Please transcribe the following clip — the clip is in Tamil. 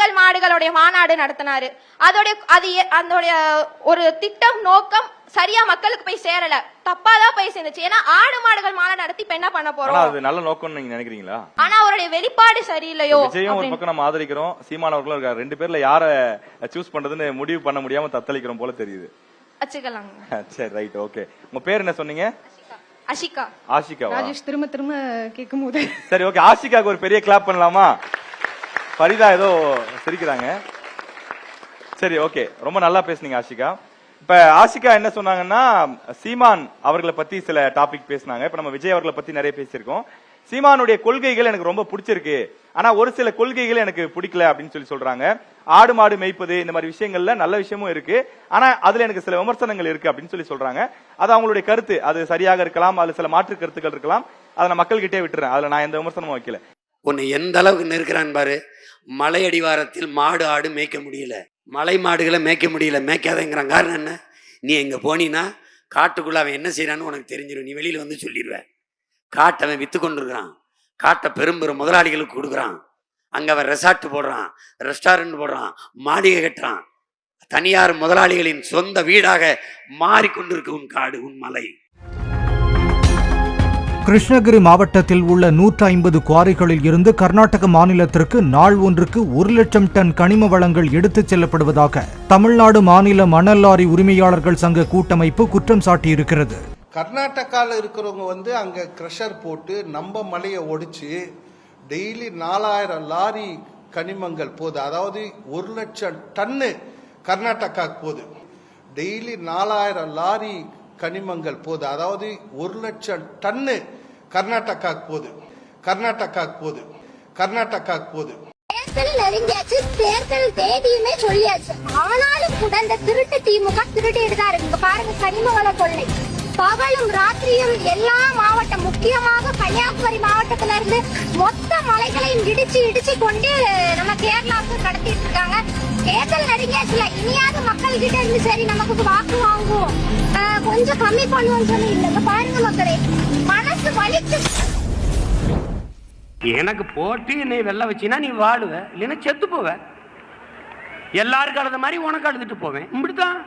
மேய்ச்சல் மாடுகளுடைய மாநாடு நடத்தினாரு. அதோடைய ஒரு திட்டம் நோக்கம் சரியா மக்களுக்கு போய் சேரல, தப்பாதான் போய் சேர்ந்துச்சு. ஏன்னா ஆடு மாடுகள் மாநாடு நடத்தி இப்ப என்ன பண்ண போறோம்? அது நல்ல நோக்கம் நீங்க நினைக்கிறீங்களா? ஆனா அவருடைய வெளிப்பாடு சரியில்லையோ. விஜயும் ஒரு பக்கம் நம்ம ஆதரிக்கிறோம், சீமான் அவர்களும் இருக்காரு. ரெண்டு பேர்ல யார சூஸ் பண்றதுன்னு முடிவு பண்ண முடியாம தத்தளிக்கிறோம் போல தெரியுது. வச்சுக்கலாங்க. சரி, ரைட், ஓகே. உங்க பேர் என்ன சொன்னீங்க? ஆஷிகா. ஆஷிகா. ராஜேஷ் திரும்ப திரும்ப கேட்கும்போது சரி, ஓகே. ஆஷிகாக்கு ஒரு பெரிய கிளாப் பண்ணலாமா? ஃபரிதா ஏதோ சிரிக்கிறாங்க. சரி, ஓகே, ரொம்ப நல்லா பேசுனீங்க ஆஷிகா. இப்ப ஆஷிகா என்ன சொன்னாங்கன்னா, சீமான் அவர்களை பத்தி சில டாபிக் பேசினாங்க. இப்ப நம்ம விஜய் அவர்களை பத்தி நிறைய பேசியிருக்கோம். சீமானுடைய கொள்கைகள் எனக்கு ரொம்ப பிடிச்சிருக்கு, ஆனா ஒரு சில கொள்கைகள் எனக்கு பிடிக்கல அப்படின்னு சொல்றாங்க. ஆடு மாடு மேய்ப்பது இந்த மாதிரி விஷயங்கள்ல நல்ல விஷயமும் இருக்கு, ஆனா அதுல எனக்கு சில விமர்சனங்கள் இருக்கு அப்படின்னு சொல்றாங்க. அது அவங்களுடைய கருத்து, அது சரியாக இருக்கலாம், அதுல சில மாற்று கருத்துக்கள் இருக்கலாம். அதை நான் மக்கள்கிட்டே விட்டுறேன், அதுல நான் எந்த விமர்சனமும் வைக்கல. உன்னை எந்த அளவுக்கு நெருக்கிறான் பாரு. மலை அடிவாரத்தில் மாடு ஆடு மேய்க்க முடியல, மலை மாடுகளை மேய்க்க முடியல, மேய்க்காதங்கிறான். காரணம் என்ன? நீ எங்க போனீன்னா காட்டுக்குள்ள அவன் என்ன செய்யறான்னு உனக்கு தெரிஞ்சிடும். நீ வெளியில வந்து சொல்லிடுவேன். காட்டை அவன் வித்து கொண்டு இருக்கிறான், காட்டை பெரும் முதலாளிகளுக்கு கொடுக்குறான். அங்க அவன் ரெசார்ட் போடுறான், ரெஸ்டாரண்ட் போடுறான், மாளிகை கட்டுறான். தனியார் முதலாளிகளின் சொந்த வீடாக மாறிக்கொண்டிருக்கு உன் காடு, உன் மலை. கிருஷ்ணகிரி மாவட்டத்தில் உள்ள 150 குவாரிகளில் இருந்து கர்நாடக மாநிலத்திற்கு நாள் ஒன்றுக்கு 1,00,000 டன் கனிம வளங்கள் எடுத்துச் செல்லப்படுவதாக தமிழ்நாடு மாநில மணல் லாரி உரிமையாளர்கள் சங்க கூட்டமைப்பு குற்றம் சாட்டியிருக்கிறது. கர்நாடகாவில் இருக்கிறவங்க அங்க கிரஷர் போட்டு நம்ம மலையை ஒடிச்சு டெய்லி 4000 லாரி கனிமங்கள் போகுது. அதாவது 1,00,000 டன்னு கர்நாடகாவுக்கு போகுது. டெய்லி 4000 லாரி கனிமங்கள் போகுது. அதாவது 1,00,000 டன்னு கர்நாடகாவுக்கு போகுது. தேர்தல் நெருங்கியாச்சு, தேர்தல் தேதியுமே சொல்லியாச்சு. ஆனாலும் கூட இந்த திருட்டு திமுக திருடிட்டு தான் இருக்கு. பாருங்க, கனிம வள கொள்ளை பகலும் ராத்திரியும் எல்லா மாவட்டம், முக்கியமாக கன்னியாகுமரி மாவட்டத்தில இருந்து மொத்த மலைகளையும் இடிச்சு கொண்டு நம்ம கேரளாவுக்கு கடத்திட்டு இருக்காங்க. தேர்தல் நெருங்கியாச்சுல, இனியாவது மக்கள் கிட்ட இருந்து சரி நமக்கு வாக்கு வாங்குவோம், கொஞ்சம் கம்மி பண்ணுவோம் சொல்லி இல்ல. பாருங்க மக்களே, மனசு வலிச்சு. எனக்கு போட்டு என்னை வெள்ள வச்சினா நீ வாழுவ, இல்லைன்னா செத்து போவ. எல்லாருக்கும் அழுத மாதிரி உனக்கு அழுதுட்டு போவேன். இப்படித்தான்